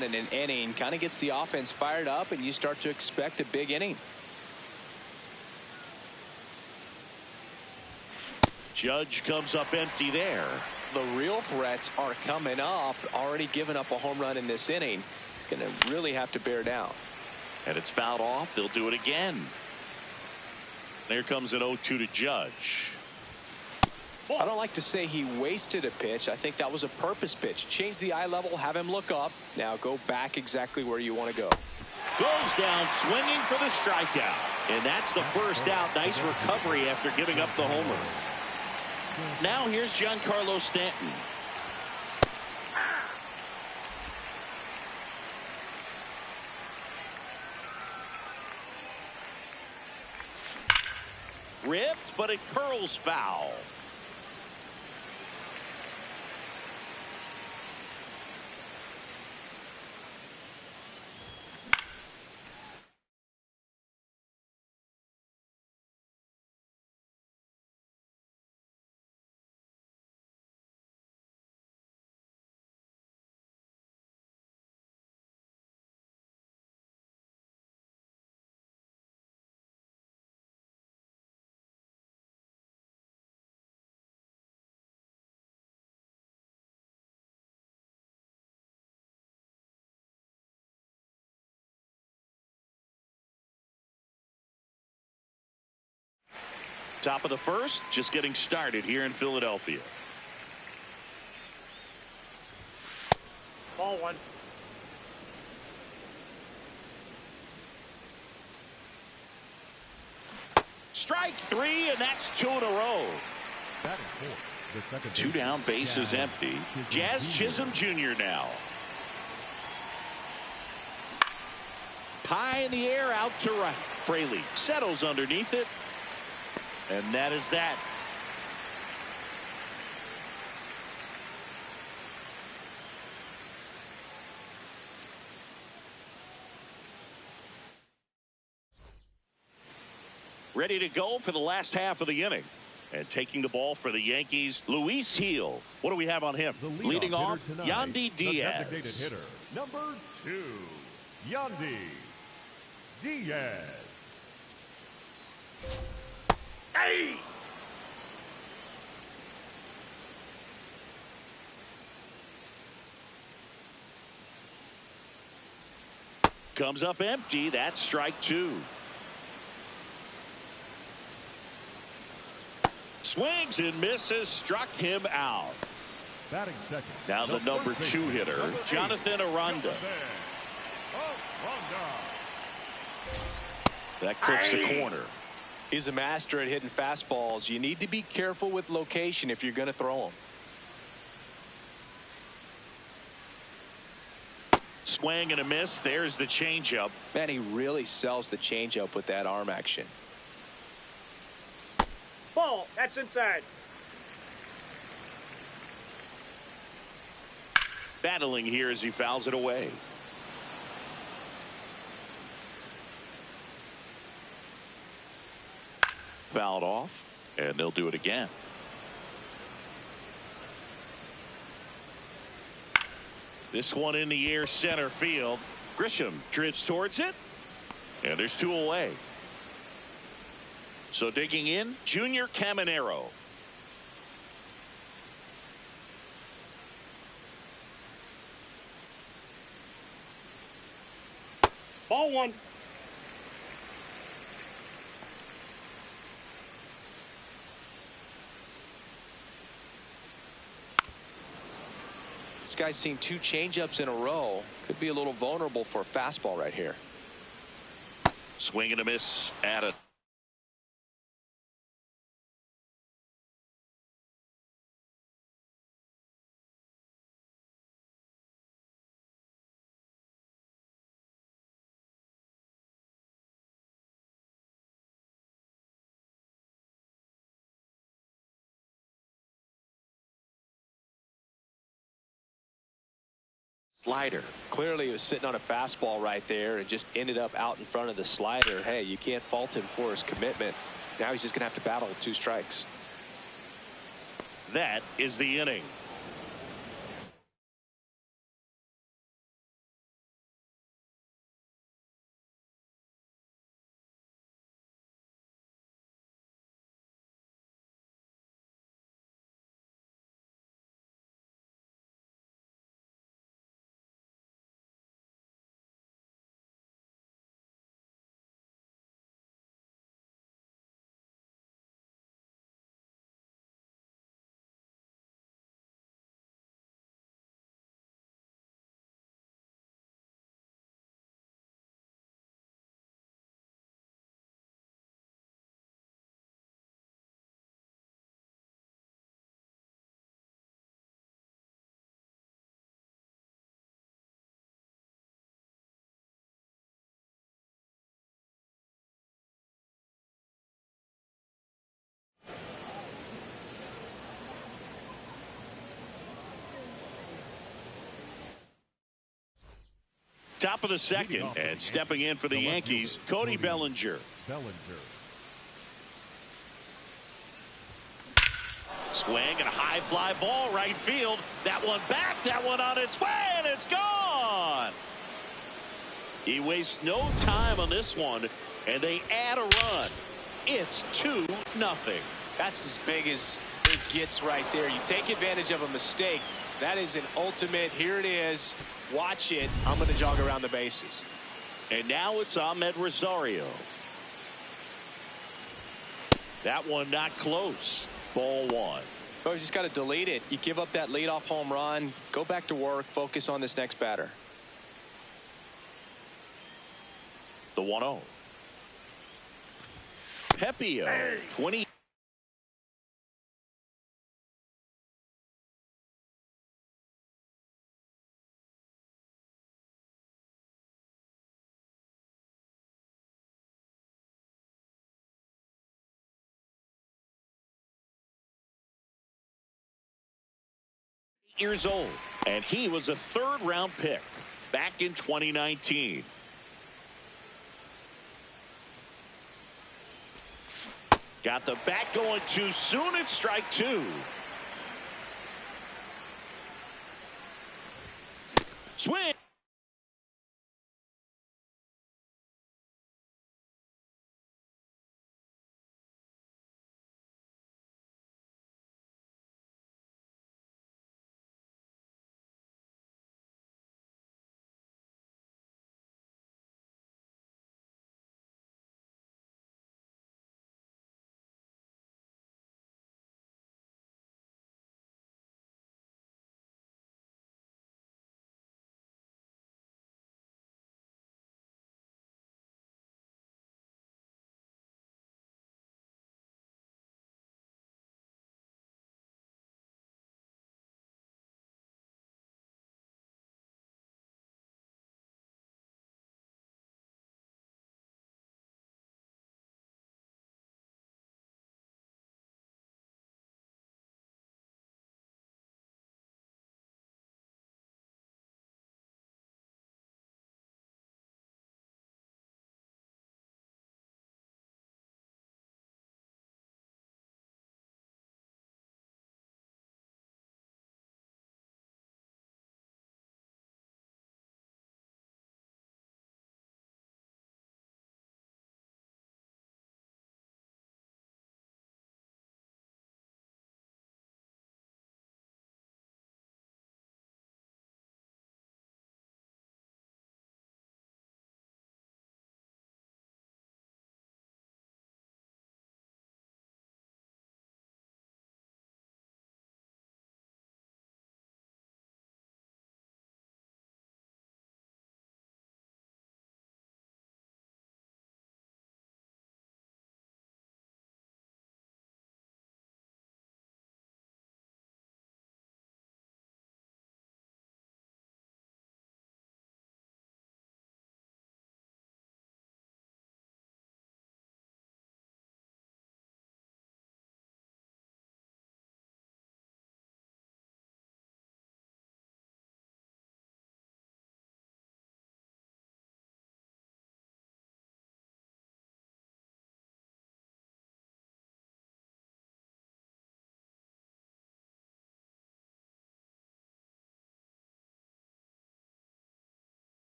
run in an inning kind of gets the offense fired up, and you start to expect a big inning. Judge comes up empty there. The real threats are coming up. Already given up a home run in this inning. He's going to really have to bear down. And it's fouled off. They'll do it again. There comes an 0-2 to Judge. I don't like to say he wasted a pitch. I think that was a purpose pitch. Change the eye level, have him look up. Now go back exactly where you want to go. Goes down swinging for the strikeout. And that's the first out. Nice recovery after giving up the homer. Now here's Giancarlo Stanton. Ripped, but it curls foul. Top of the first, just getting started here in Philadelphia. Ball one. Strike three, and that's 2 in a row. Two down, bases empty. Jazz Chisholm Jr. now. High in the air, out to right. Fraley settles underneath it. And that is that. Ready to go for the last half of the inning. And taking the ball for the Yankees, Luis Gil. What do we have on him? Leading off, Yandy Diaz. Hitter, number 2, Yandy Diaz. Hey! Comes up empty. That's strike 2. Swings and misses. Struck him out. Batting second. Now the number 2 hitter, Jonathan Aranda. That clips the corner. He's a master at hitting fastballs. You need to be careful with location if you're going to throw them. Swing and a miss. There's the changeup. Man, he really sells the changeup with that arm action. Ball. That's inside. Battling here as he fouls it away. Fouled off, and they'll do it again. This one in the air, center field. Grisham drifts towards it, and there's 2 away. So digging in, Junior Caminero. Ball one. This guy's seen 2 changeups in a row. Could be a little vulnerable for a fastball right here. Swing and a miss at it. Slider. Clearly he was sitting on a fastball right there and just ended up out in front of the slider. Hey, you can't fault him for his commitment. Now he's just going to have to battle with 2 strikes. That is the inning. Top of the second, and stepping in for the Yankees, Cody Bellinger. Swing and a high fly ball right field. That one back, that one on its way, and it's gone. He wastes no time on this one, and they add a run. It's 2-0. That's as big as it gets right there. You take advantage of a mistake. That is an ultimate. Here it is. Watch it. I'm going to jog around the bases. And now it's Ahmed Rosario. That one not close. Ball 1. Oh, you just got to delete it. You give up that leadoff home run. Go back to work. Focus on this next batter. The 1-0. Pepio, 20. Years old, and he was a third-round pick back in 2019. Got the bat going too soon. It's strike 2. Swing.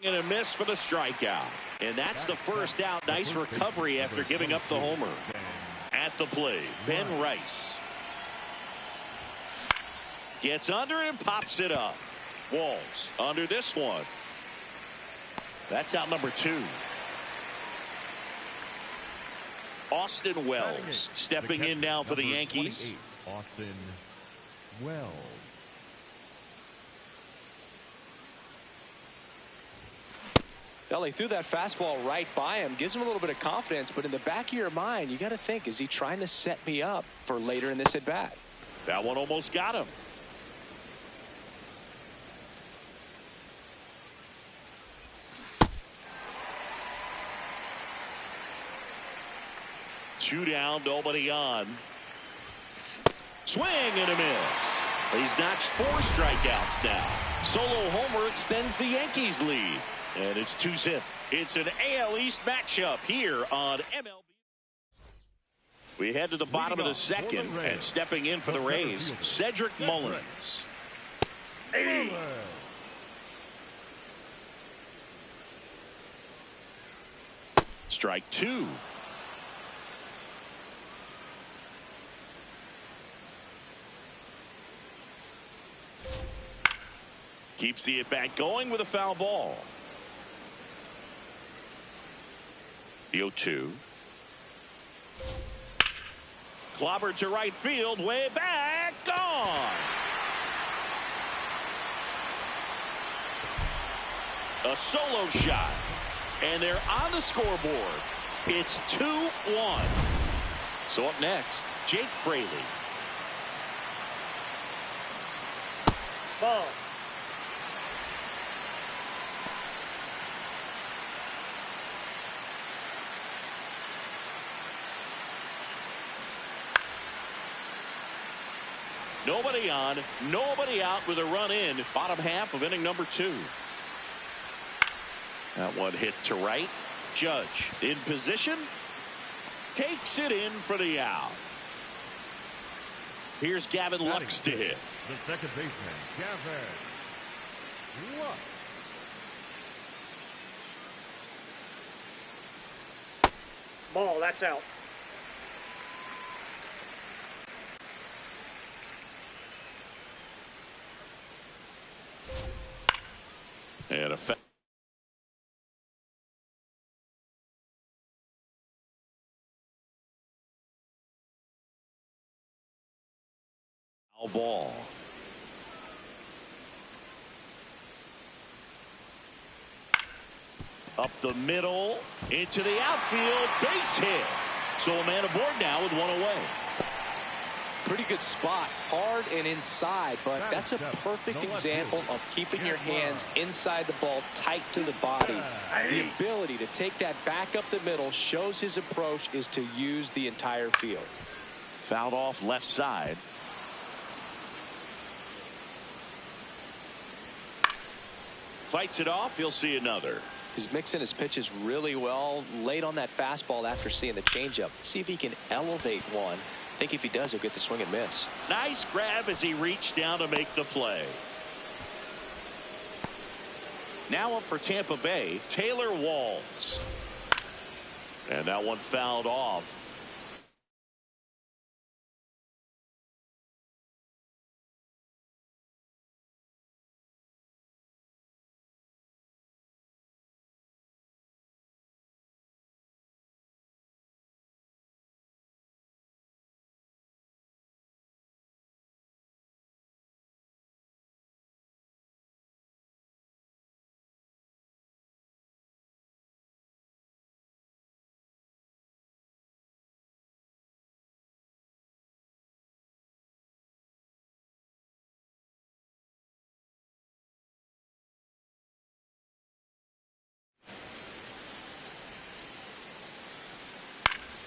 And a miss for the strikeout. And that's the first out. Nice recovery after giving up the homer. At the plate, Ben Rice. Gets under it and pops it up. Walls under this one. That's out number 2. Austin Wells stepping in now for the Yankees. Austin Wells. Well, he threw that fastball right by him, gives him a little bit of confidence, but in the back of your mind, you got to think, is he trying to set me up for later in this at bat? That one almost got him. Two down, nobody on. Swing and a miss. He's notched 4 strikeouts now. Solo homer extends the Yankees lead. And it's 2-0. It's an AL East matchup here on MLB. We head to the bottom of the second, and stepping in for the Rays, Cedric Mullins. Hey. Strike 2. Keeps the at-bat going with a foul ball. The 0-2. Clobbered to right field, way back, gone. A solo shot, and they're on the scoreboard. It's 2-1. So up next, Jake Fraley. Ball. Nobody on, nobody out with a run in. Bottom half of inning number 2. That one hit to right. Judge in position. Takes it in for the out. Here's Gavin Lux to hit. The second baseman, Gavin Lux. Ball, that's out. And a foul ball. Up the middle, into the outfield, base hit. So a man aboard now with one away. Pretty good spot, hard and inside, but that's a perfect example of keeping your hands inside the ball, tight to the body. The ability to take that back up the middle shows his approach is to use the entire field. Fouled off left side. Fights it off, he'll see another. He's mixing his pitches really well, late on that fastball after seeing the changeup. See if he can elevate one. I think if he does, he'll get the swing and miss. Nice grab as he reached down to make the play. Now up for Tampa Bay, Taylor Walls. And that one fouled off.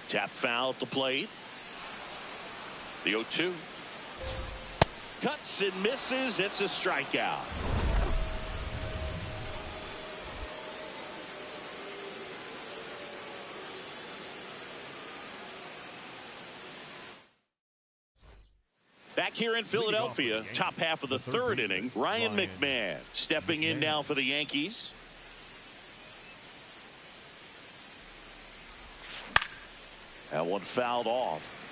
Tap foul at the plate. The 0-2. Cuts and misses. It's a strikeout. Back here in Philadelphia, top half of the third inning, Ryan McMahon stepping in now for the Yankees. That one fouled off.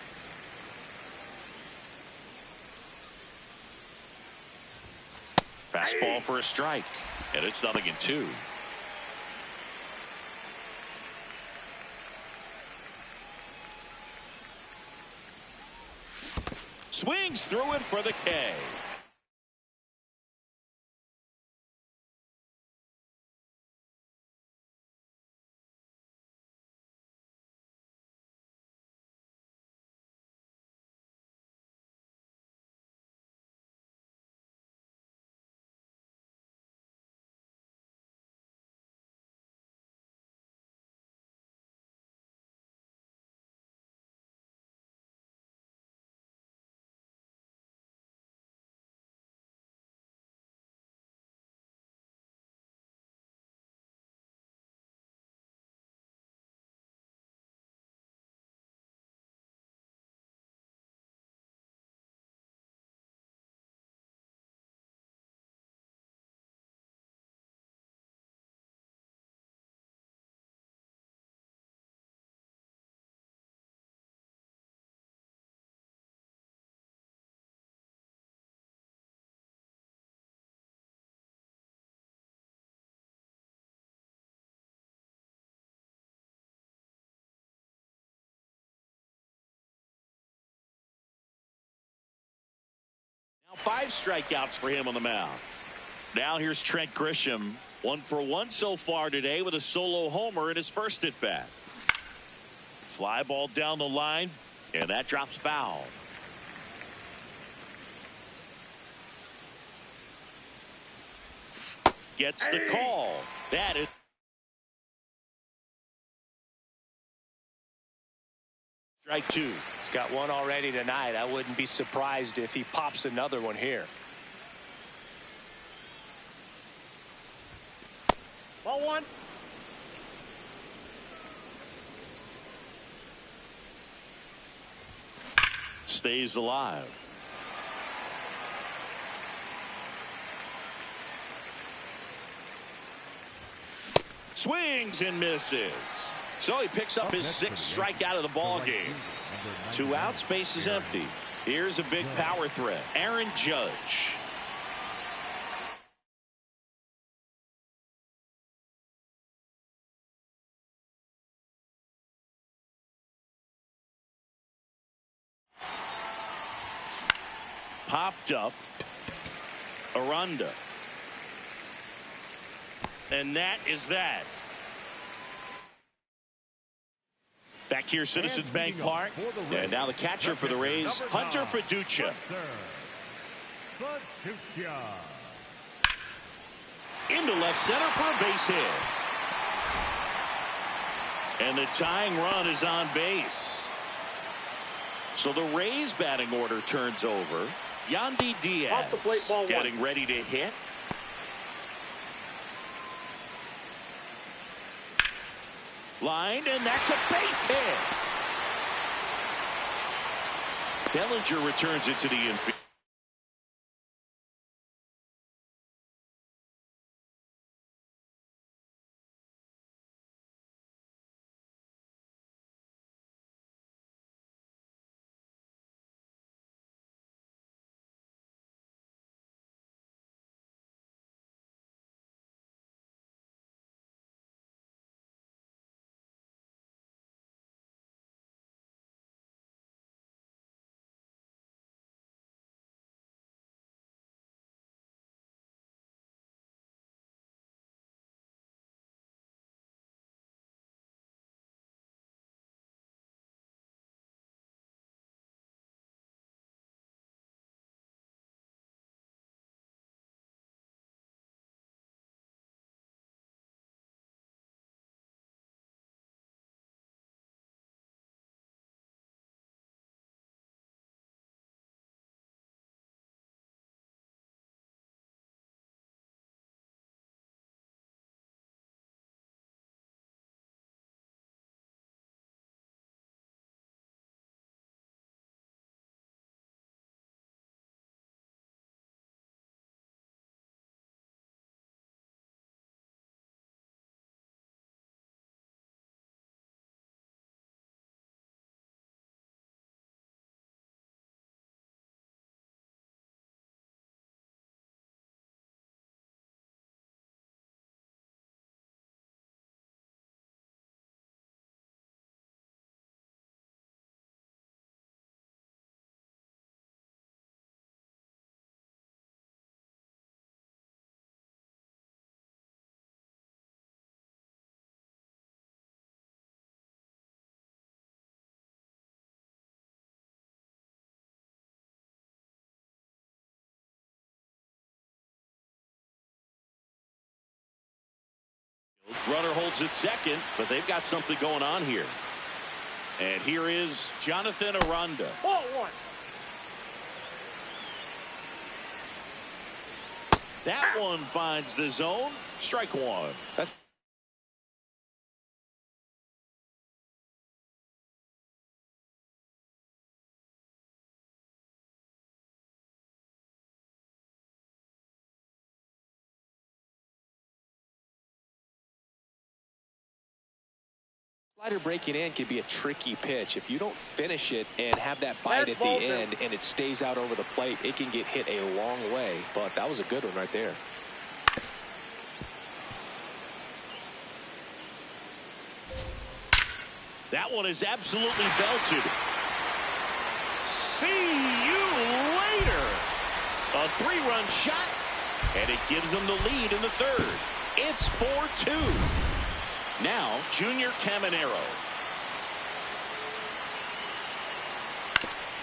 Fastball for a strike, and it's 0-2. Swings through it for the K. Now 5 strikeouts for him on the mound. Now here's Trent Grisham. 1 for 1 so far today with a solo homer in his first at bat. Fly ball down the line, and that drops foul. Gets the call. That is strike 2. He's got one already tonight. I wouldn't be surprised if he pops another one here. Ball 1. Stays alive. Swings and misses. So he picks up his 6th strikeout of the ball game. 2 outs, base is empty. Here's a big power threat. Aaron Judge. Popped up. Aranda. And that is that. Back here, Citizens Bank Park. And now the catcher for the Rays, Hunter Fiducia. Into left center for a base hit. And the tying run is on base. So the Rays batting order turns over. Yandy Diaz Off the plate, ball 1. getting ready to hit. Line, and that's a base hit. Bellinger returns it to the infield. Runner holds at second, but they've got something going on here. And here is Jonathan Aranda. Ball one. That one finds the zone. Strike one. That's slider breaking in can be a tricky pitch. If you don't finish it and have that bite at the end and it stays out over the plate, it can get hit a long way. But that was a good one right there. That one is absolutely belted. See you later. A 3-run shot, and it gives them the lead in the third. It's 4-2. Now, Junior Caminero.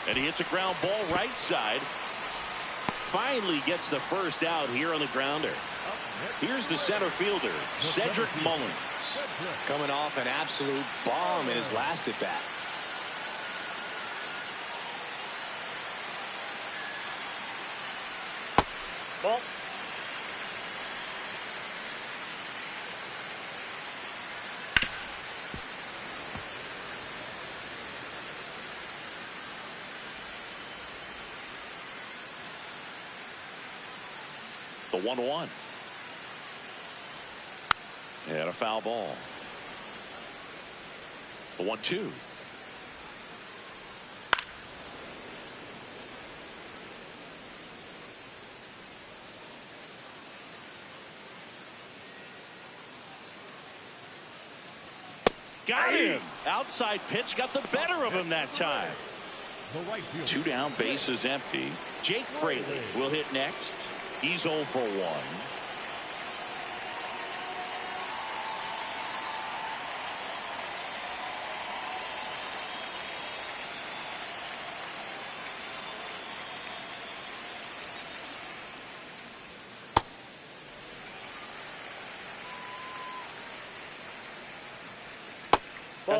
And he hits a ground ball right side. Finally gets the first out here on the grounder. Here's the center fielder, Cedric Mullins. Coming off an absolute bomb in his last at bat. Ball. The 1-1. And a foul ball. The 1-2. Got him. Outside pitch got the better of him that time. Two down, base is empty. Jake Fraley will hit next. He's 0 for 1.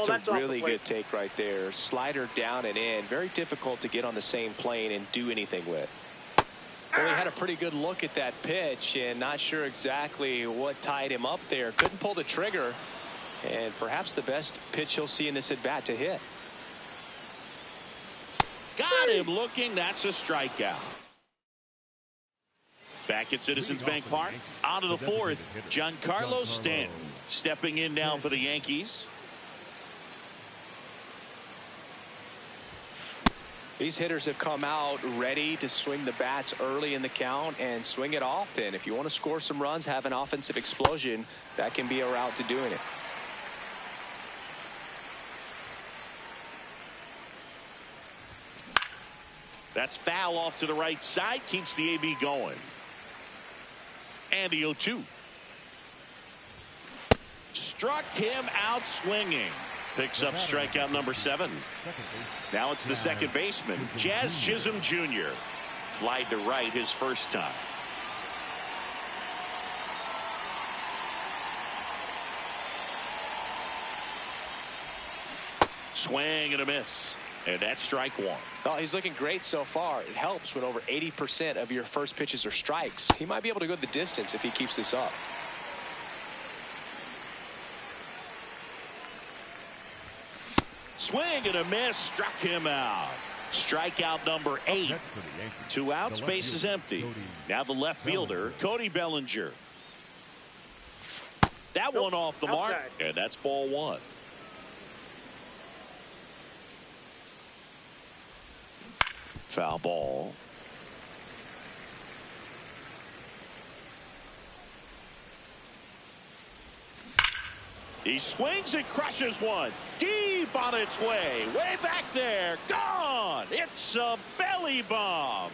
That's a really good take right there. Slider down and in. Very difficult to get on the same plane and do anything with. Well, he had a pretty good look at that pitch and not sure exactly what tied him up there. Couldn't pull the trigger, and perhaps the best pitch he'll see in this at bat to hit. Got him looking. That's a strikeout. Back at Citizens Bank Park. On to the fourth. Giancarlo Stanton stepping in now for the Yankees. These hitters have come out ready to swing the bats early in the count and swing it often. If you want to score some runs, have an offensive explosion, that can be a route to doing it. That's foul off to the right side. Keeps the AB going. And the 0-2. Struck him out swinging. Picks up strikeout number 7. Now it's the second baseman, Jazz Chisholm Jr. Flied to right his first time. Swing and a miss. And that's strike 1. Well, he's looking great so far. It helps when over 80% of your first pitches are strikes. He might be able to go the distance if he keeps this up. Swing and a miss, struck him out. Strikeout number 8. 2 outs, base is empty. Now the left fielder, Cody Bellinger. That one off the mark, and that's ball 1. Foul ball. He swings and crushes one. Deep on its way. Way back there. Gone. It's a belly bomb.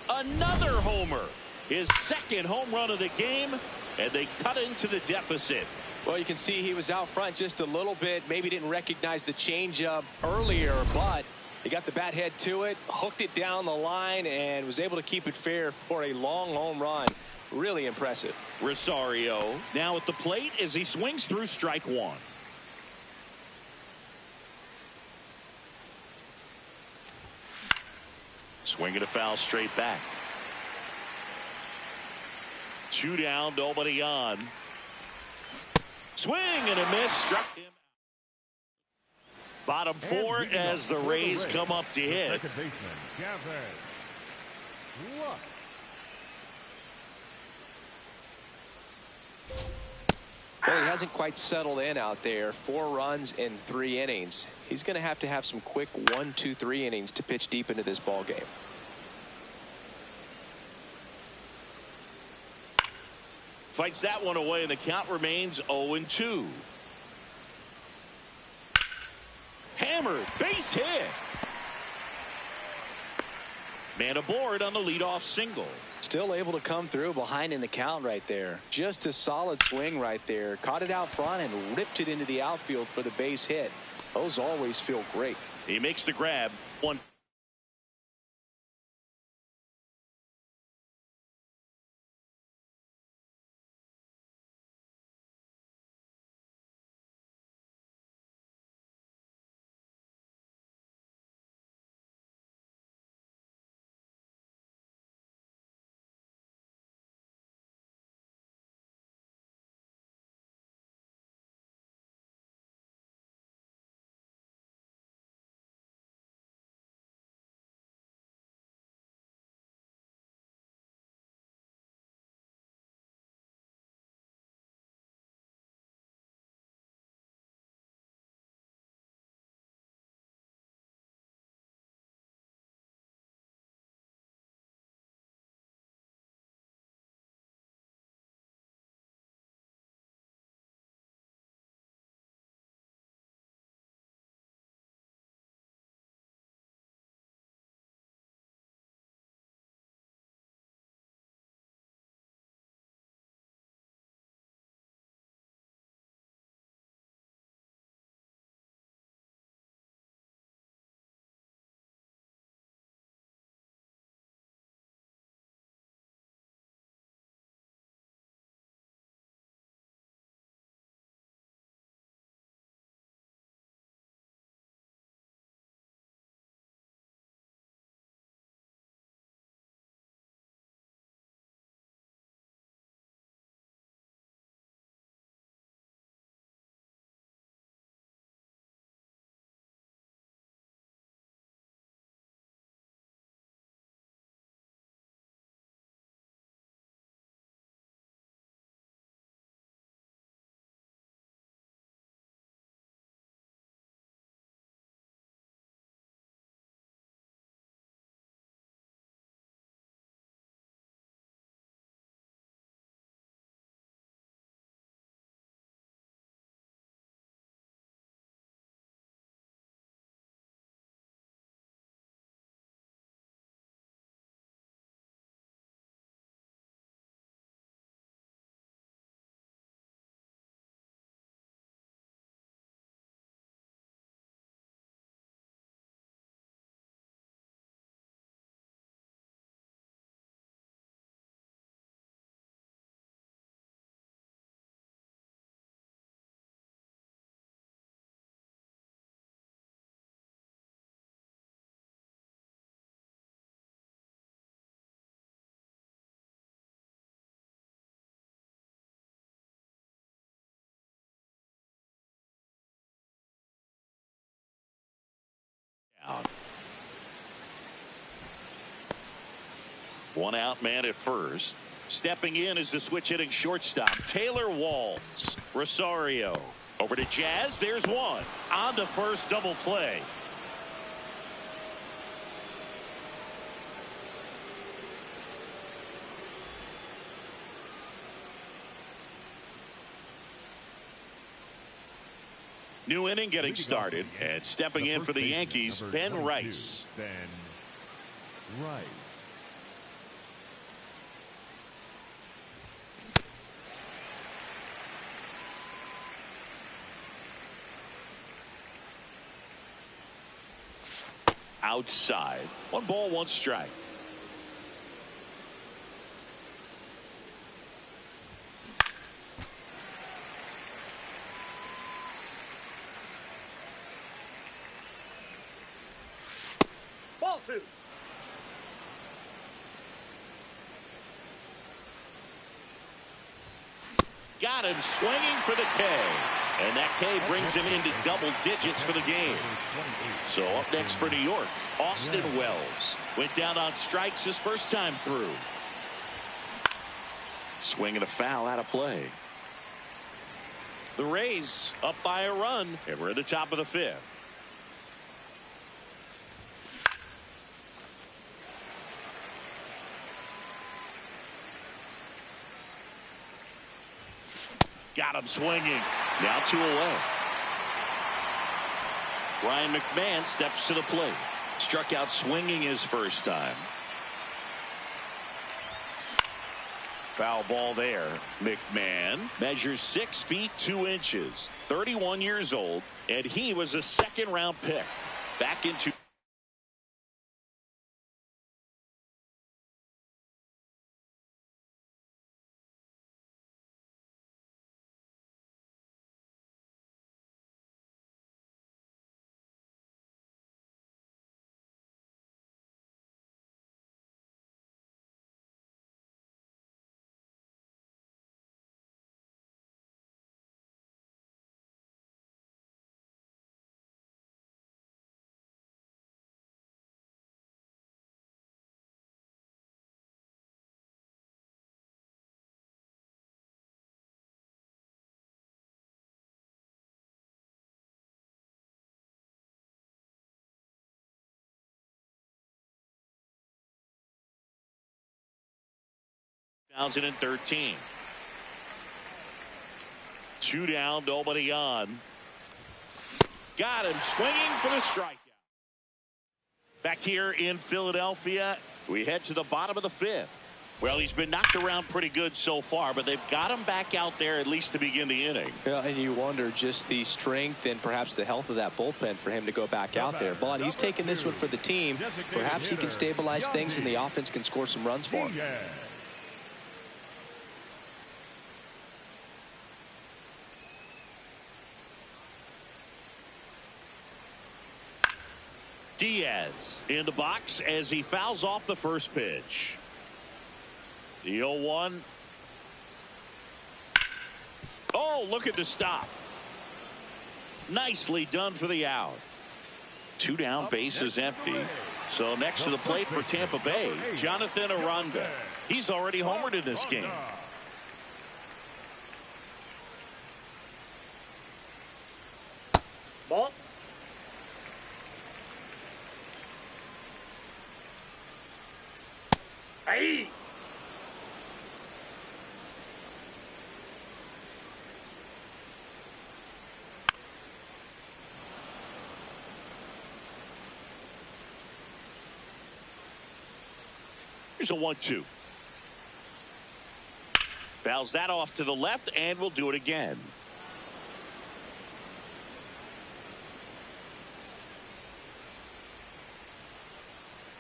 Another homer. His second home run of the game. And they cut into the deficit. Well, you can see he was out front just a little bit. Maybe didn't recognize the changeup earlier, but he got the bat head to it, hooked it down the line, and was able to keep it fair for a long home run. Really impressive. Rosario now at the plate as he swings through strike one. Swinging a foul straight back. 2 down, nobody on. Swing and a miss. Struck him. Bottom 4 as the Rays come up to hit. Second baseman, Gavitt. Look. Well, he hasn't quite settled in out there. 4 runs in 3 innings. He's going to have some quick 1, 2, 3 innings to pitch deep into this ball game. Fights that one away, and the count remains 0-2. Hammered, base hit. Man aboard on the leadoff single. Still able to come through behind in the count right there. Just a solid swing right there. Caught it out front and ripped it into the outfield for the base hit. Those always feel great. He makes the grab. 1. One out man at first. Stepping in is the switch hitting shortstop Taylor Walls. Rosario over to Jazz. There's one on to first, double play. New inning getting started, and stepping in for the Yankees, Ben Rice. Ben Rice. Outside. 1 ball, 1 strike. 2. Got him swinging for the K. And that K brings him into double digits for the game. So up next for New York, Austin Wells. Went down on strikes his first time through. Swing and a foul out of play. The Rays up by a run, and we're at the top of the 5th. Got him swinging. Now 2 away. Ryan McMahon steps to the plate. Struck out swinging his first time. Foul ball there. McMahon measures 6 feet 2 inches. 31 years old, and he was a second-round pick. Back into (2013). 2 down, nobody on. Got him swinging for the strikeout. Back here in Philadelphia, we head to the bottom of the 5th. Well, he's been knocked around pretty good so far, but they've got him back out there at least to begin the inning. Yeah, and you wonder just the strength and perhaps the health of that bullpen for him to go back out there. But he's taking this one for the team. Perhaps he can stabilize things and the offense can score some runs for him. Diaz in the box as he fouls off the first pitch. The 0-1. Oh, look at the stop. Nicely done for the out. 2 down, base is empty. So next to the plate for Tampa Bay, Jonathan Aranda. He's already homered in this game. Ball. Hey. Here's a 1-2. Fouls that off to the left, and we'll do it again.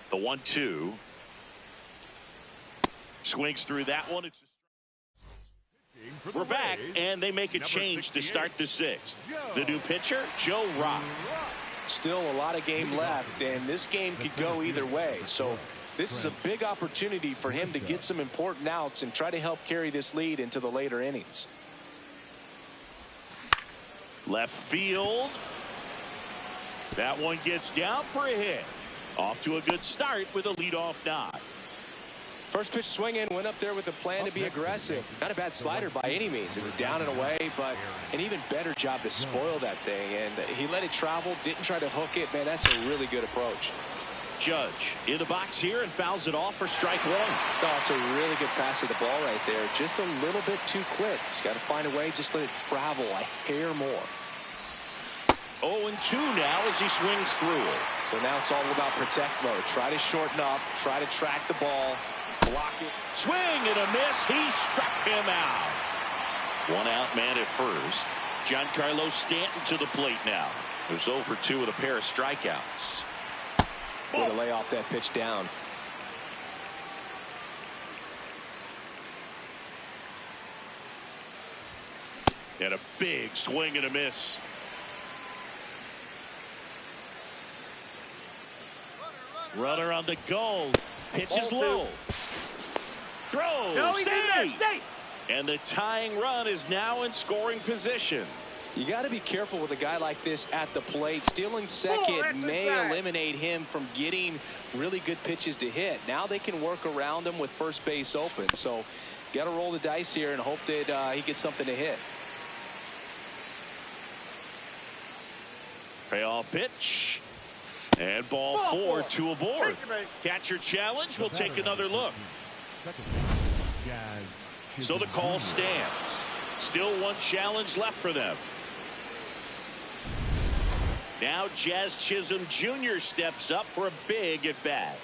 The 1-2. Swings through that one. We're back, and they make a change to start the 6th. The new pitcher, Joe Rock. Still a lot of game left, and this game could go either way. So this is a big opportunity for him to get some important outs and try to help carry this lead into the later innings. Left field. That one gets down for a hit. Off to a good start with a leadoff knock. First pitch swinging, went up there with a plan to be aggressive. Not a bad slider by any means. It was down and away, but an even better job to spoil that thing. And he let it travel, didn't try to hook it. Man, that's a really good approach. Judge in the box here and fouls it off for strike 1. Oh, it's a really good pass of the ball right there. Just a little bit too quick. He's got to find a way, just let it travel a hair more. 0-2 now as he swings through it. So now it's all about protect mode. Try to shorten up, try to track the ball. Block it. Swing and a miss. He struck him out. 1 out man at first. Giancarlo Stanton to the plate now. There's 0 for 2 with a pair of strikeouts. Way to lay off that pitch down. And a big swing and a miss. Runner on the go. Pitch is Ball low. Throw. No, he's in there. Safe. Safe. And the tying run is now in scoring position. You got to be careful with a guy like this at the plate. Stealing second that's may inside. eliminate him from getting really good pitches to hit. Now they can work around him with first base open. So got to roll the dice here and hope that he gets something to hit. Payoff pitch. And ball four, two aboard. Catcher challenge. We'll take another look. So the call stands. Still one challenge left for them. Now Jazz Chisholm Jr. steps up for a big at bat.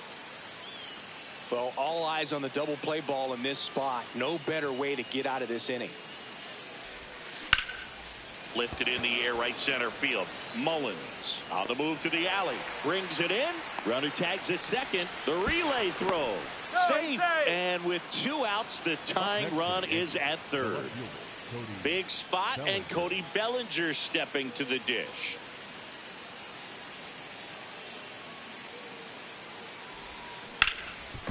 Well, all eyes on the double play ball in this spot. No better way to get out of this inning. Lifted in the air, right center field. Mullins on the move to the alley. Brings it in. Runner tags at second. The relay throw. Safe. And with 2 outs, the tying run is at third. Big spot, and Cody Bellinger stepping to the dish.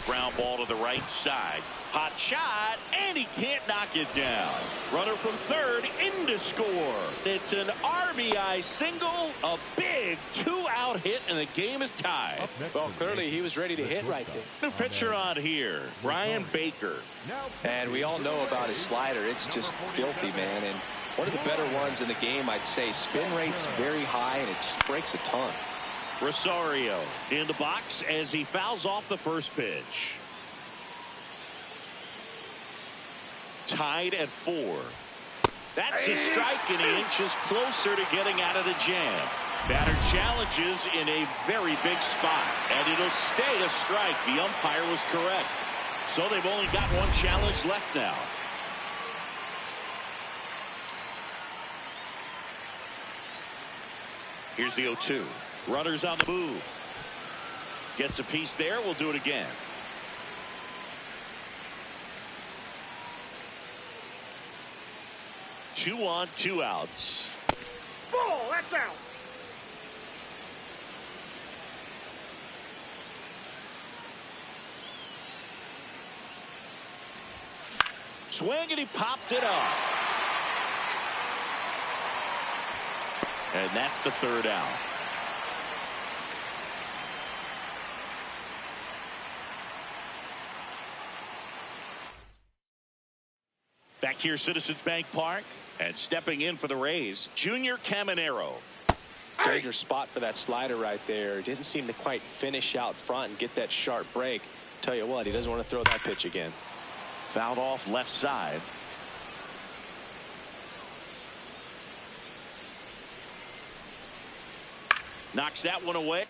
Ground ball to the right side. Hot shot, and he can't knock it down. Runner from third in to score. It's an RBI single, a big 2-out hit, and the game is tied. Well, clearly he was ready to hit right there. New pitcher on here, Brian Baker. And we all know about his slider. It's just filthy, man. And one of the better ones in the game, I'd say. Spin rate's very high, and it just breaks a ton. Rosario in the box as he fouls off the first pitch. Tied at 4. That's a strike, and he inches closer to getting out of the jam. Batter challenges in a very big spot, and it'll stay a strike. The umpire was correct. So they've only got one challenge left now. Here's the 0-2. Runners on the move. Gets a piece there. We'll do it again. Two on, 2 outs. Ball. That's out. Swing, and he popped it up. And that's the 3rd out. Back here, Citizens Bank Park, and stepping in for the Rays, Junior Caminero. Dangerous spot for that slider right there. Didn't seem to quite finish out front and get that sharp break. Tell you what, he doesn't want to throw that pitch again. Fouled off left side. Knocks that one away.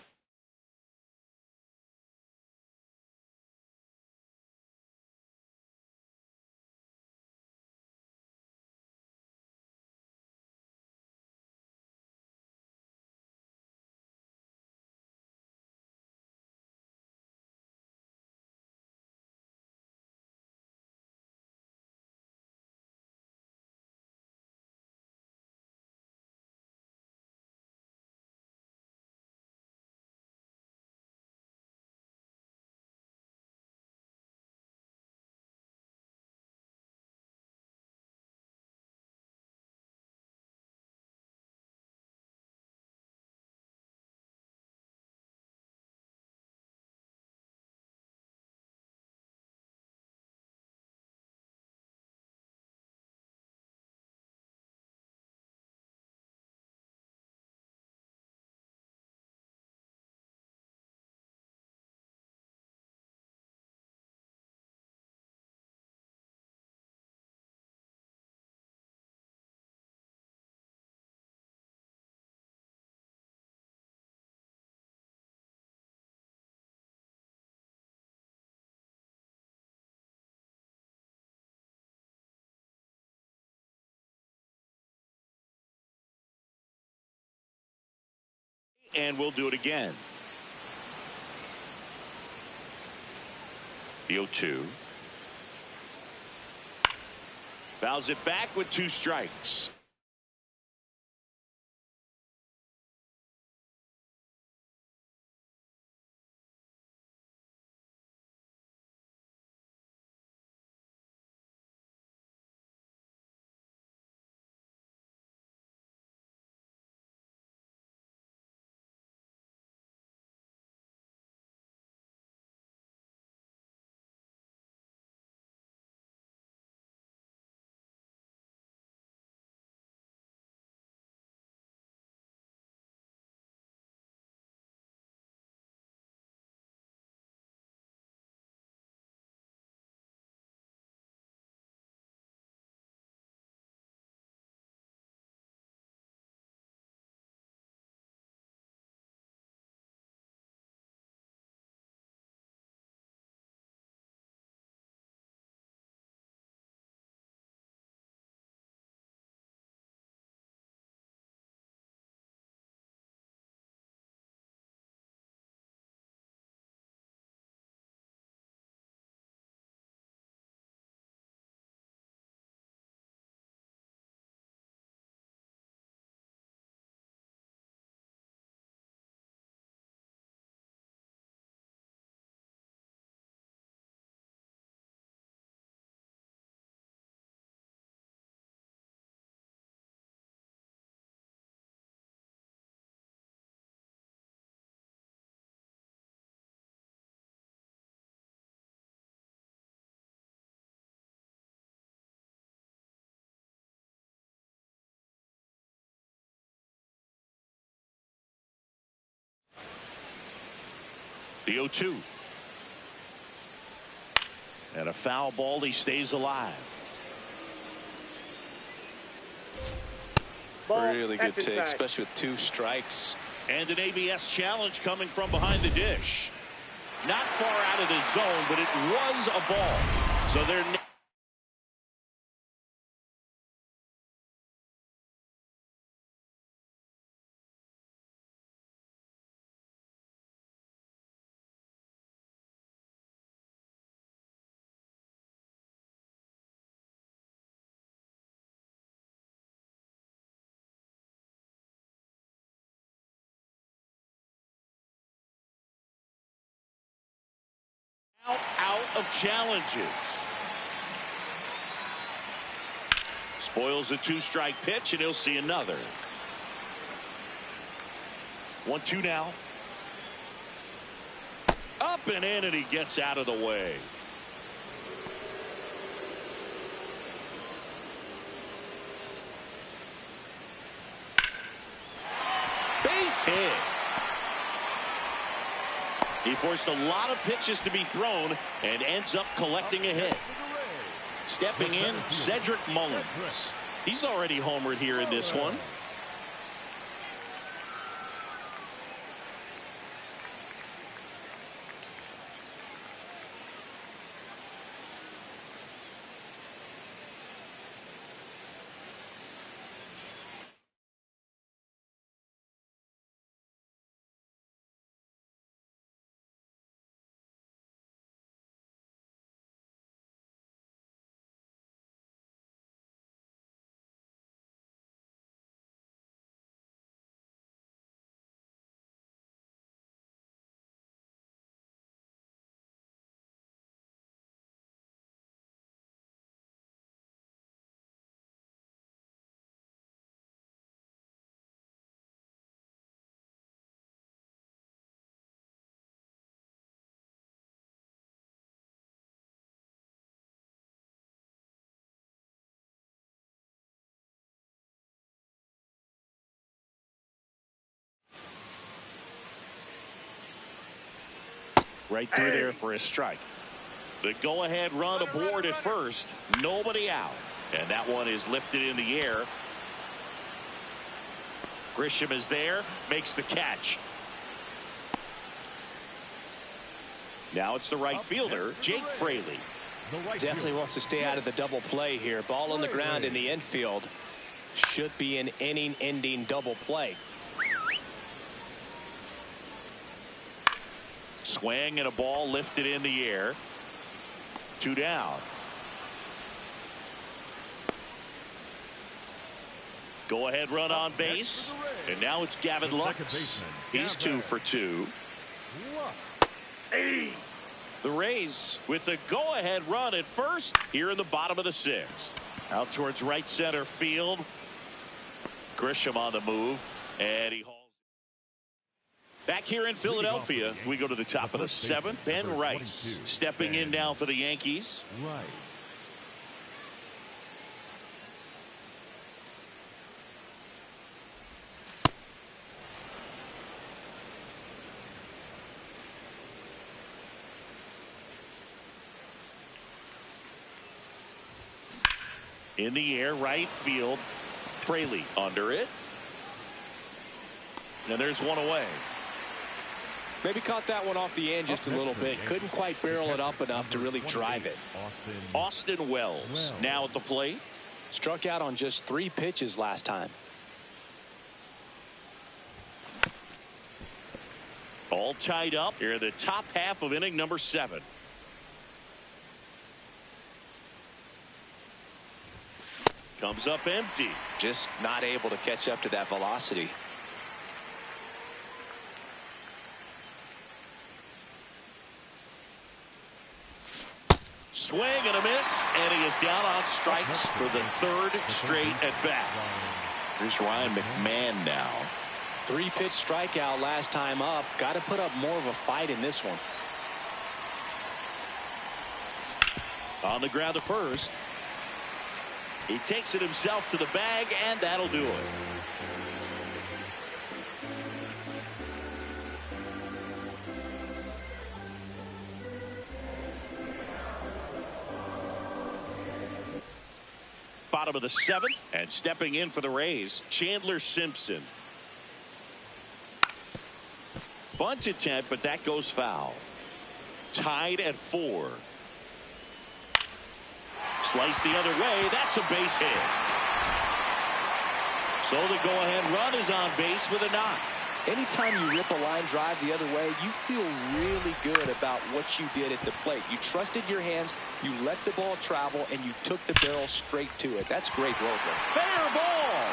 And we'll do it again. The 0-2. Fouls it back with 2 strikes. The 0-2. And a foul ball. He stays alive. Ball, Really good that's take, inside. especially with 2 strikes. And an ABS challenge coming from behind the dish. Not far out of the zone, but it was a ball. So they're out of challenges. Spoils a 2-strike pitch, and he'll see another. 1-2 now. Up and in, and he gets out of the way. Base hit. He forced a lot of pitches to be thrown and ends up collecting a hit. Stepping in, Cedric Mullins. He's already homered here in this one. Right through there for a strike. The go-ahead run aboard at first. Nobody out. And that one is lifted in the air. Grisham is there. Makes the catch. Now it's the right fielder, Jake Fraley. Definitely wants to stay out of the double play here. Ball on the ground in the infield. Should be an inning-ending double play. Swing and a ball lifted in the air. 2 down. Go ahead run on base. And now it's Gavin Lux. He's 2 for 2. The Rays with the go ahead run at first here in the bottom of the 6th. Out towards right center field. Grisham on the move. And he hauls. Back here in Philadelphia, we go to the top of the 7th. Ben Rice stepping in now for the Yankees. Right. In the air, right field. Fraley under it. And there's one away. Maybe caught that one off the end just a little bit. Couldn't quite barrel it up enough to really drive it. Austin Wells now at the plate. Struck out on just 3 pitches last time. All tied up here in the top half of inning number 7. Comes up empty. Just not able to catch up to that velocity. Swing and a miss, and he is down on strikes for the 3rd straight at bat. Here's Ryan McMahon now. 3-pitch strikeout last time up. Got to put up more of a fight in this one. On the ground to first. He takes it himself to the bag, and that'll do it. bottom of the 7th. And stepping in for the Rays, Chandler Simpson. Bunt attempt, but that goes foul. Tied at 4. Slice the other way. That's a base hit. So the go-ahead run is on base with a knock. Anytime you rip a line drive the other way, you feel really good about what you did at the plate. You trusted your hands, you let the ball travel, and you took the barrel straight to it. That's great work. Fair ball.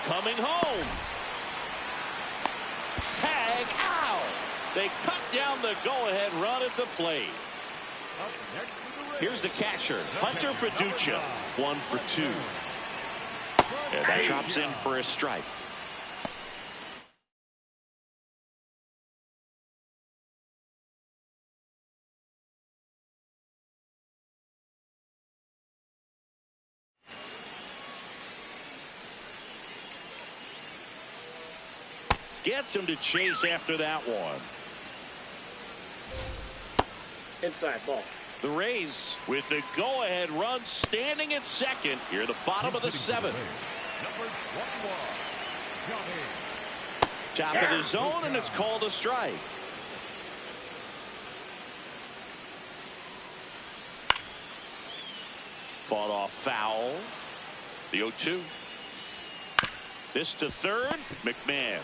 Coming home. Tag out. They cut down the go-ahead run at the plate. Here's the catcher, Hunter Fiducia, 1 for 2. And that drops in for a strike. Gets him to chase after that one. Inside ball. The Rays with the go-ahead run standing at second here at the bottom of the 7th. Top of the zone, and it's called a strike. Fought off foul. The 0-2. This to third. McMahon.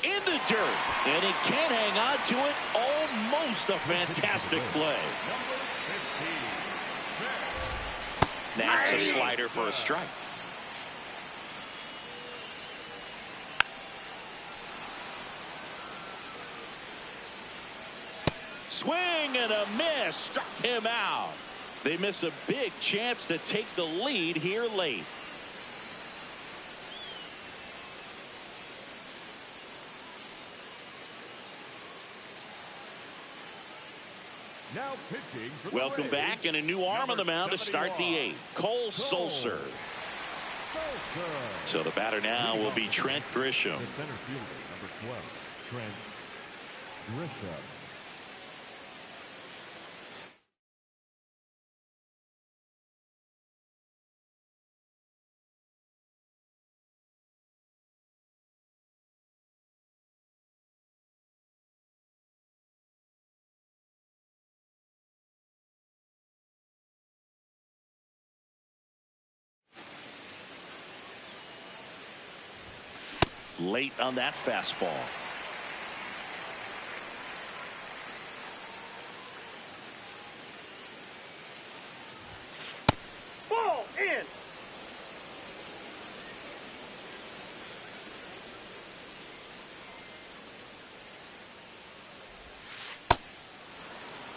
In the dirt, and he can't hang on to it. Almost a fantastic play. That's a slider for a strike. Swing and a miss. Struck him out. They miss a big chance to take the lead here late. Now pitching for the Welcome Rays, back, and a new arm on the mound to start the 8th. Cole Sulser. So the batter now will be Trent Grisham. The center fielder, number 12, Trent Grisham. Late on that fastball. Ball in.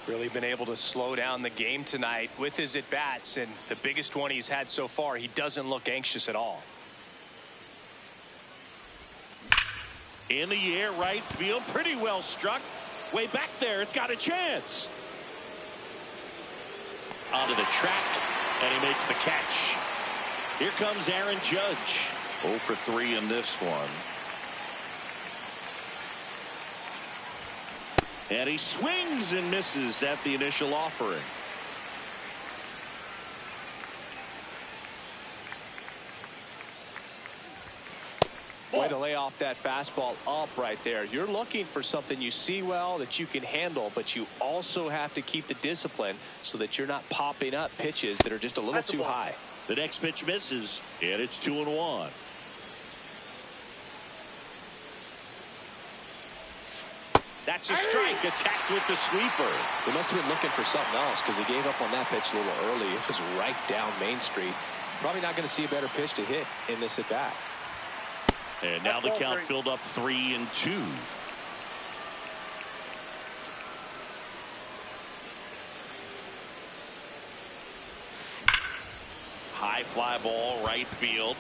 Really been able to slow down the game tonight with his at-bats, and the biggest one he's had so far. He doesn't look anxious at all. In the air, right field, pretty well struck. Way back there, it's got a chance. Onto the track, and he makes the catch. Here comes Aaron Judge. 0 for 3 in this one. And he swings and misses at the initial offering. Way to lay off that fastball up right there. You're looking for something you see well that you can handle, but you also have to keep the discipline so that you're not popping up pitches that are just a little too high. The next pitch misses, and it's 2-1. That's a strike, attacked with the sweeper. He must have been looking for something else because he gave up on that pitch a little early. It was right down Main Street. Probably not going to see a better pitch to hit in this at bat. And now the count filled up 3-2. High fly ball, right field.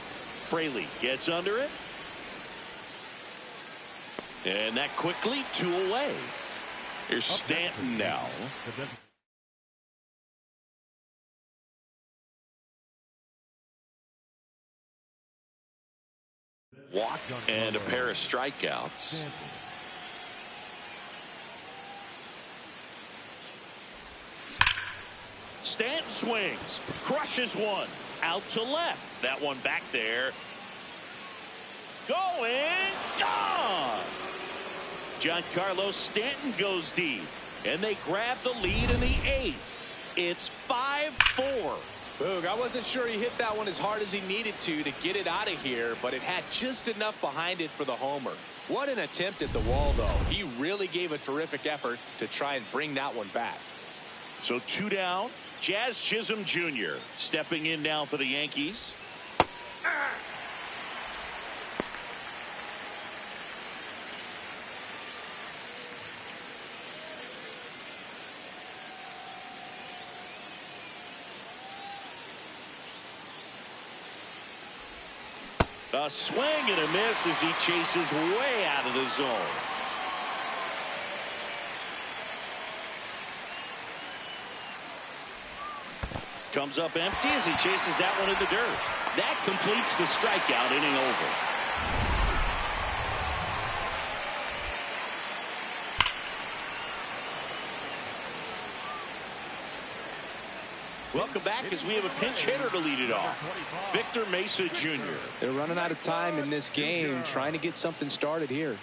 Fraley gets under it. And that quickly, 2 away. Here's Stanton now. Walk and a pair of strikeouts. Stanton swings, crushes one, out to left. That one back there. Going, gone. Giancarlo Stanton goes deep, and they grab the lead in the 8th. It's 5-4. Boog, I wasn't sure he hit that one as hard as he needed to get it out of here, but it had just enough behind it for the homer. What an attempt at the wall, though. He really gave a terrific effort to try and bring that one back. So 2 down. Jazz Chisholm Jr. stepping in now for the Yankees. A swing and a miss as he chases way out of the zone. Comes up empty as he chases that one in the dirt. That completes the strikeout, inning over. Welcome back as we have a pinch hitter to lead it off. Victor Mesa Jr. They're running out of time in this game, trying to get something started here.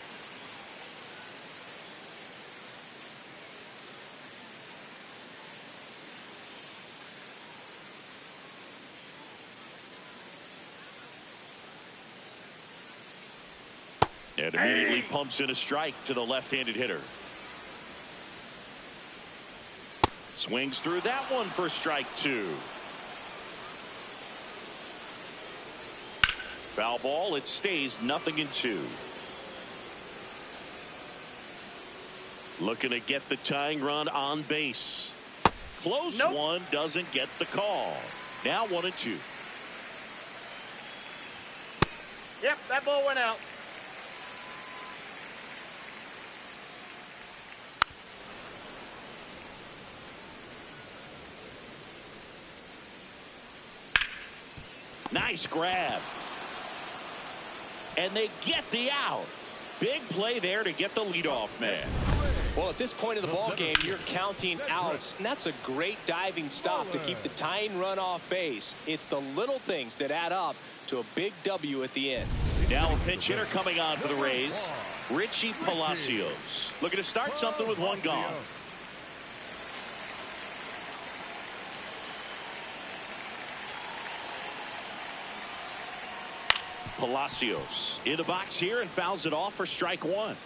And immediately pumps in a strike to the left-handed hitter. Swings through that one for strike 2. Foul ball. It stays 0-2. Looking to get the tying run on base. Close one, doesn't get the call. Now 1-2. Yep, that ball went out. Nice grab. And they get the out. Big play there to get the leadoff man. Well, at this point in the ball game, you're counting outs, and that's a great diving stop to keep the tying run off base. It's the little things that add up to a big W at the end. Now a pinch hitter coming on for the Rays, Richie Palacios. Looking to start something with one gone. Palacios in the box here and fouls it off for strike 1.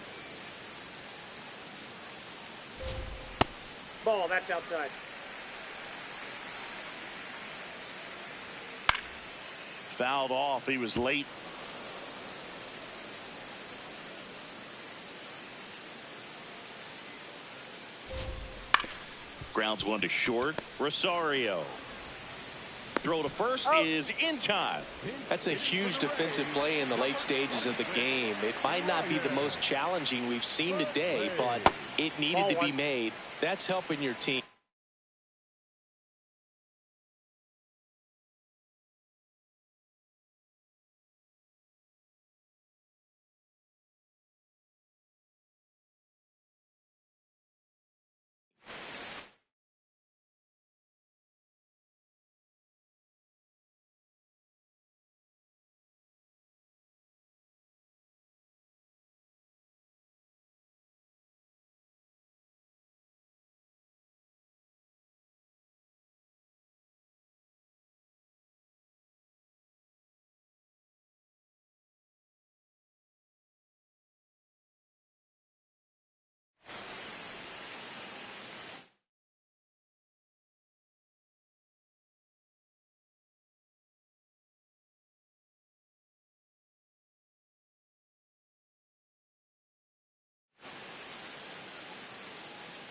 Ball, that's outside. Fouled off. He was late. Grounds one to short. Rosario. Throw to first is in time. That's a huge defensive play in the late stages of the game. It might not be the most challenging we've seen today, but it needed to be made. That's helping your team.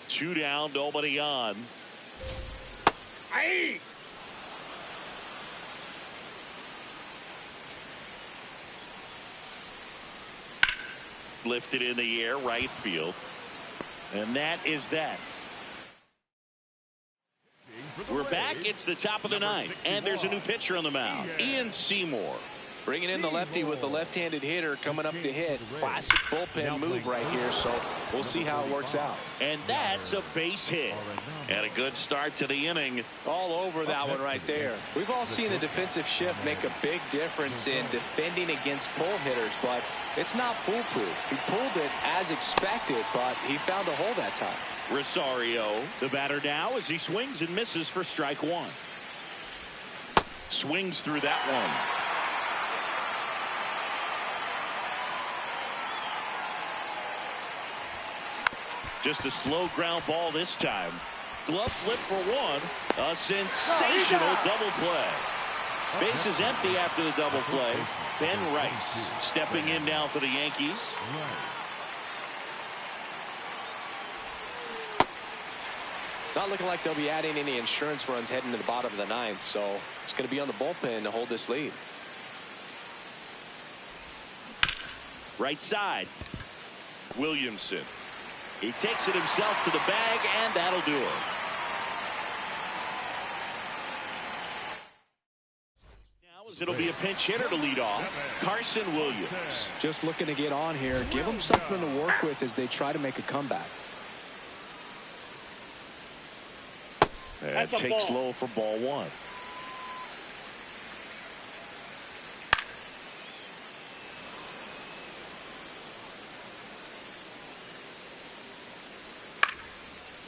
Two down, nobody on. Aye. Lifted in the air, right field. And that is that. We're back. It's the top of the 9th. And there's a new pitcher on the mound, Ian Seymour. Bringing in the lefty with the left-handed hitter coming up to hit. Classic bullpen move right here, so we'll see how it works out. And that's a base hit. And a good start to the inning. All over that one right there. We've all seen the defensive shift make a big difference in defending against pull hitters, but it's not foolproof. He pulled it as expected, but he found a hole that time. Rosario, the batter now, as he swings and misses for strike one. Swings through that one. Just a slow ground ball this time. Glove flip for one. A sensational double play. Base is empty after the double play. Ben Rice stepping in now for the Yankees. Not looking like they'll be adding any insurance runs heading to the bottom of the ninth, so it's going to be on the bullpen to hold this lead. Right side. Williamson. He takes it himself to the bag, and that'll do it. Now as it'll be a pinch hitter to lead off, Carson Williams. Just looking to get on here. Give them something to work with as they try to make a comeback. And takes low for ball one.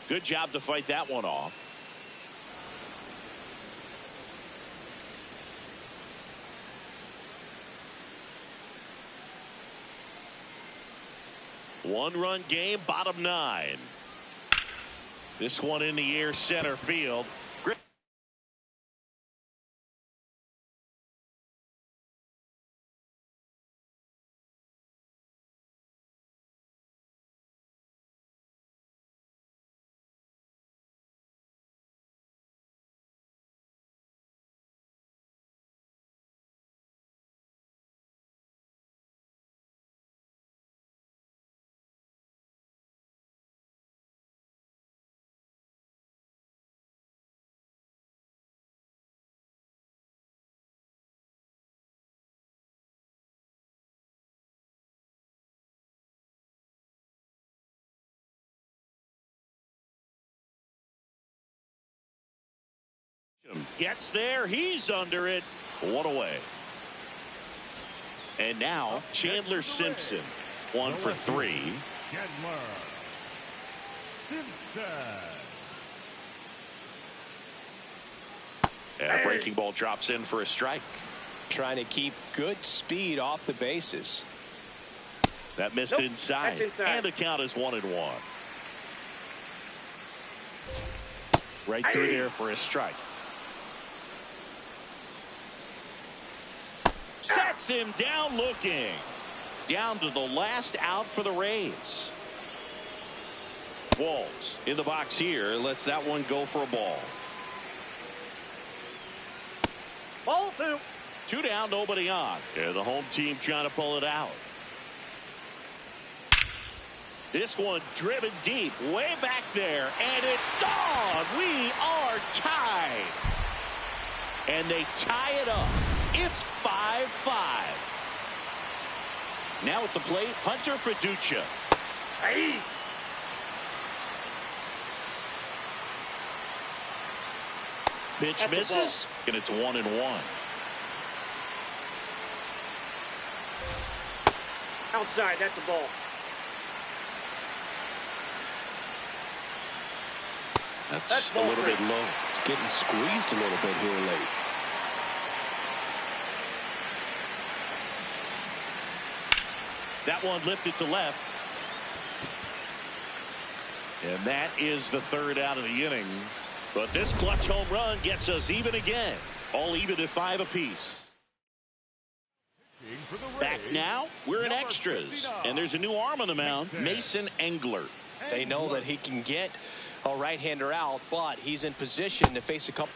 Good job to fight that one off. One-run game, bottom nine. This one in the air, center field. Gets there, he's under it. One away. And now Chandler Simpson, 1 for 3. And a breaking ball drops in for a strike. Trying to keep good speed off the bases. That missed inside. And the count is 1-1. Right through there for a strike. Sets him down looking. Down to the last out for the Rays. Walls in the box here. Lets that one go for a ball. Ball two. 2 down, nobody on. Yeah, the home team trying to pull it out. This one driven deep, way back there, and it's gone. We are tied. And they tie it up. It's 5-5. Now at the plate, Hunter Fiducia. Hey. Pitch misses, and it's 1-1. Outside, that's a ball. That's a little bit low. It's getting squeezed a little bit here late. That one lifted to left. And that is the 3rd out of the inning. But this clutch home run gets us even again. All even at 5 apiece. Back now, we're in extras. And there's a new arm on the mound, Mason Englert. They know that he can get a right-hander out, but he's in position to face a couple.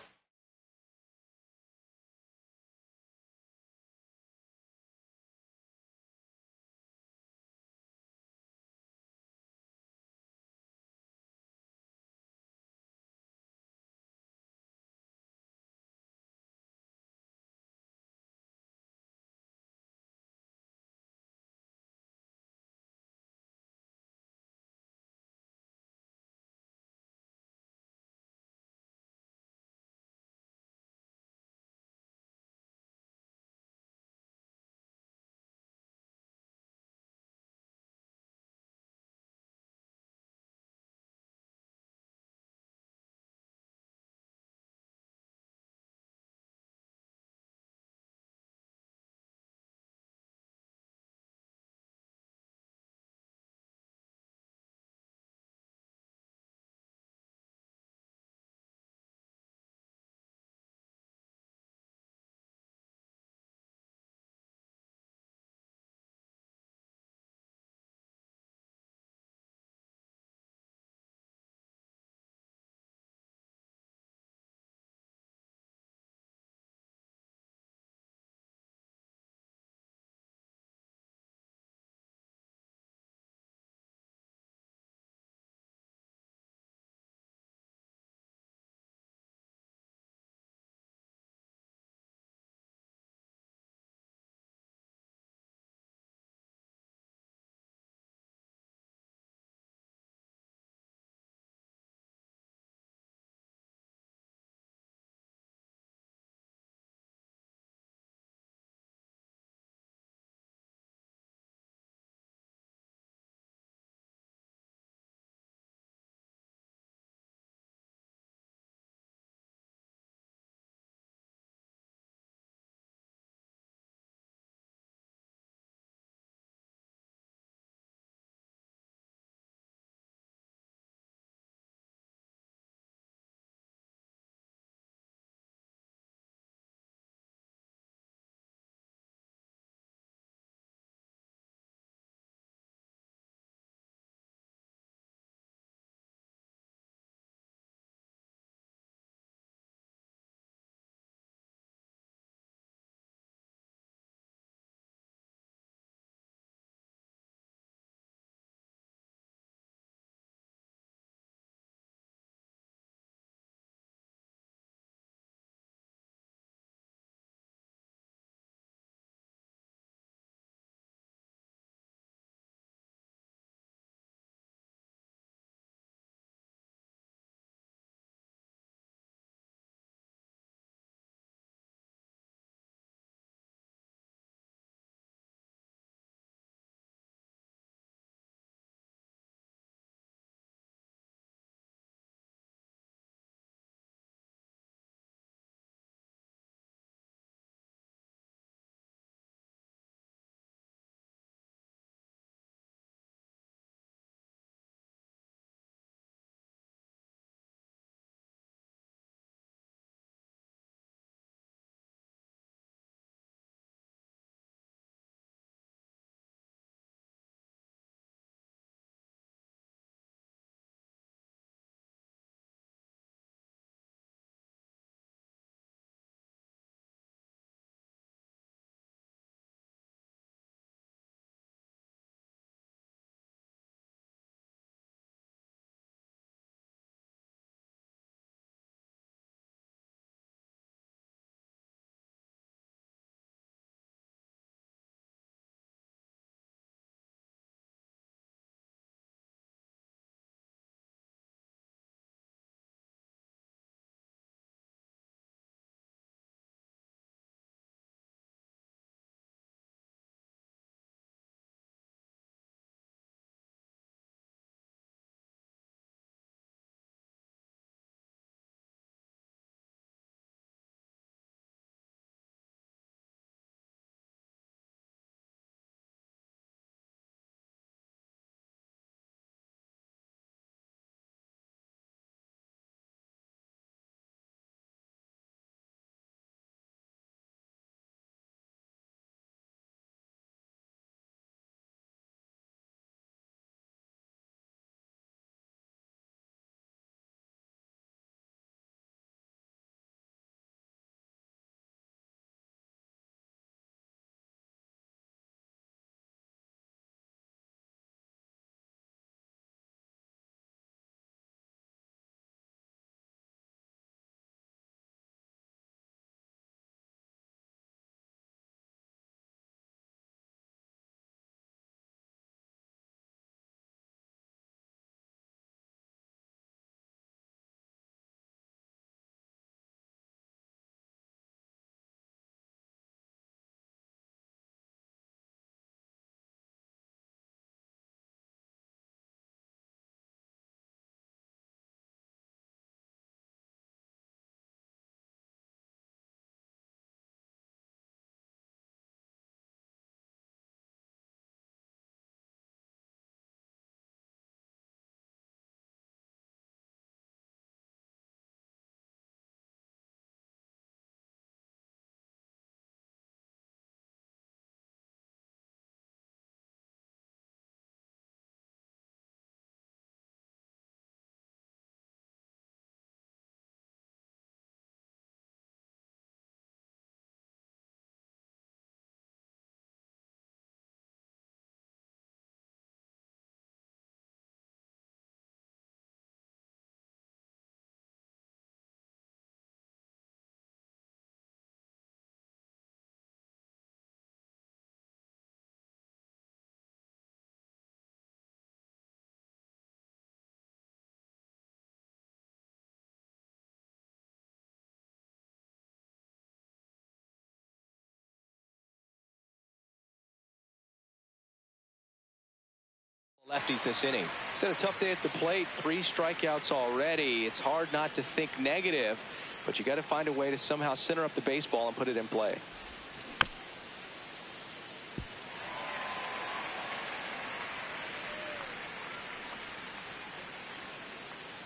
Lefties this inning. He's had a tough day at the plate. 3 strikeouts already. It's hard not to think negative, but you got to find a way to somehow center up the baseball and put it in play.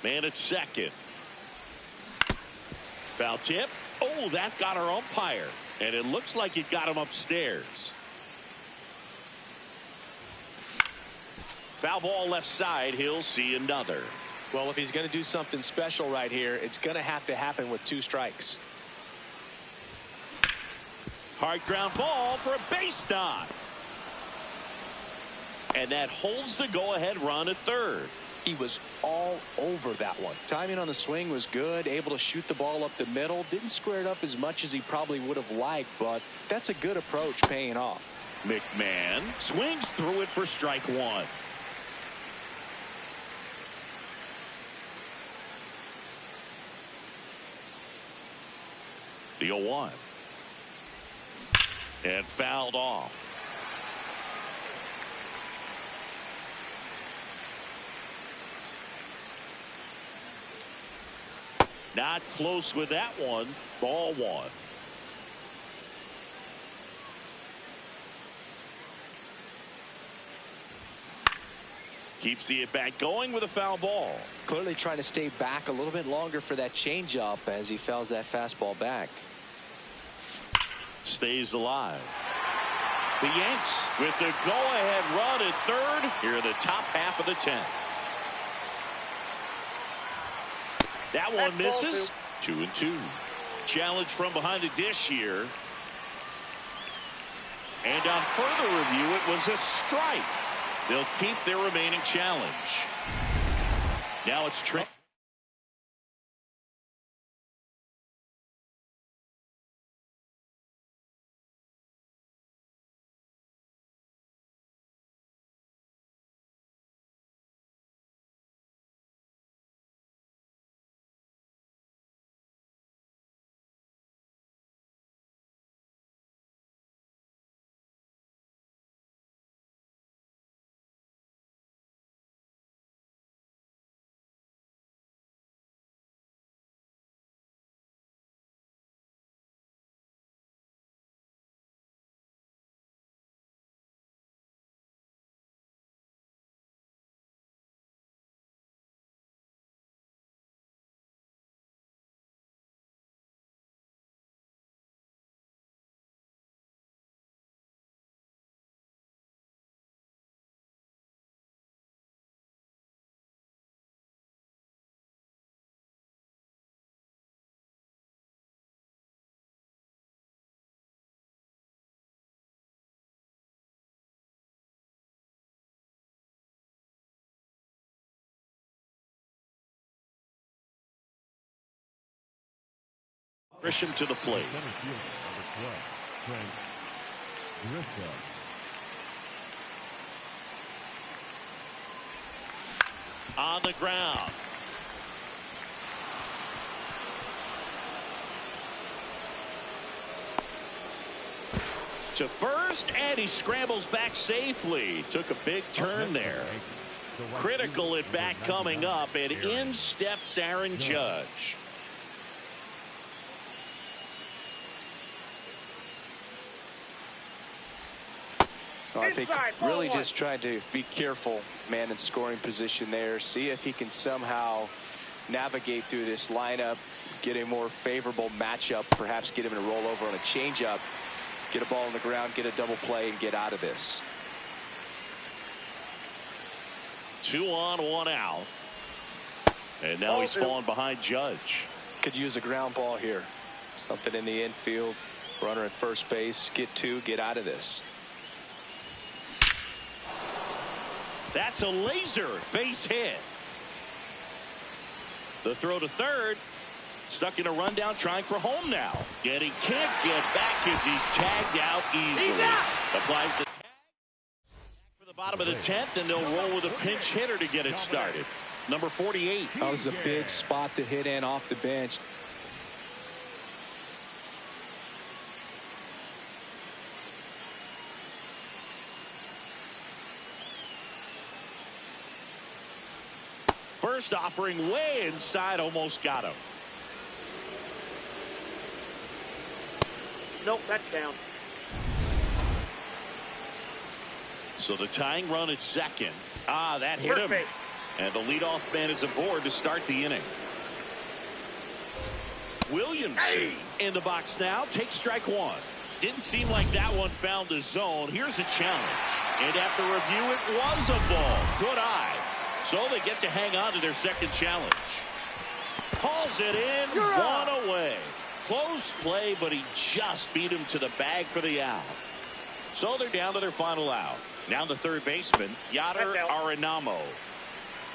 Man at second. Foul tip. Oh, that got our umpire. And it looks like it got him upstairs. Foul ball left side. He'll see another. Well, if he's going to do something special right here, it's going to have to happen with 2 strikes. Hard ground ball for a base knock. And that holds the go-ahead run at third. He was all over that one. Timing on the swing was good, able to shoot the ball up the middle. Didn't square it up as much as he probably would have liked, but that's a good approach paying off. McMahon swings through it for strike 1. The 0-1. And fouled off. Not close with that one. Ball 1. Keeps the at-bat going with a foul ball. Clearly trying to stay back a little bit longer for that changeup as he fouls that fastball back. Stays alive. The Yanks with the go-ahead run at third here in the top half of the 10th. That one misses. 2-2. Challenge from behind the dish here. And on further review, it was a strike. They'll keep their remaining challenge. Now it's Trent. Grisham to the plate. Center field, number 12, Trent Grisham. On the ground. To first, and he scrambles back safely. Took a big turn there. Critical at bat coming up, and in steps Aaron Judge. I think really just tried to be careful, man, in scoring position there. See if he can somehow navigate through this lineup, get a more favorable matchup, perhaps get him in a rollover on a changeup, get a ball on the ground, get a double play, and get out of this. 2 on, 1 out. And now he's falling behind Judge. Could use a ground ball here. Something in the infield, runner at first base, get 2, get out of this. That's a laser base hit. The throw to third. Stuck in a rundown, trying for home now. Yet he can't get back as he's tagged out easily. Applies the tag for the bottom of the 10th, and they'll roll with a pinch hitter to get it started. Number 48. That was a big spot to hit in off the bench. first, offering way inside, almost got him. Nope, that's down. So the tying run at second. That hit him. Perfect. And the leadoff man is aboard to start the inning. Williamson in the box now. Takes strike one. Didn't seem like that one found the zone. Here's a challenge. And after review, it was a ball. Good eye. So they get to hang on to their second challenge. Hauls it in. One away. Close play, but he just beat him to the bag for the out. So they're down to their final out. Now the third baseman, Yadier Arenamo.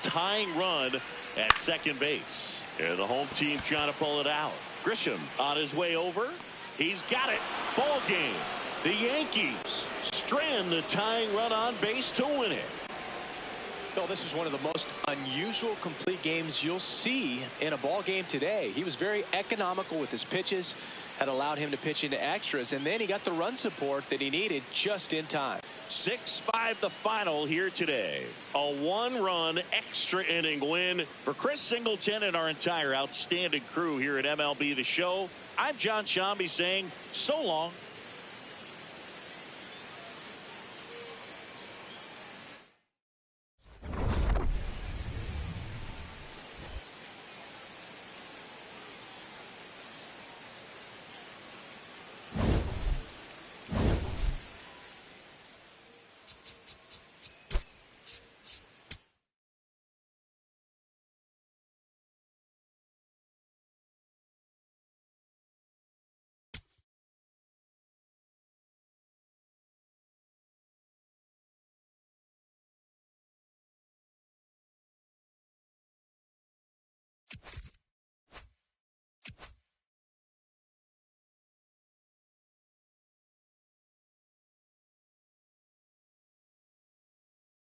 Tying run at second base. And the home team trying to pull it out. Grisham on his way over. He's got it. Ball game. The Yankees strand the tying run on base to win it. Phil, this is one of the most unusual complete games you'll see in a ball game today. He was very economical with his pitches, had allowed him to pitch into extras, and then he got the run support that he needed just in time. 6-5 the final here today. A one-run extra inning win for Chris Singleton and our entire outstanding crew here at MLB The Show. I'm John Shambi saying so long.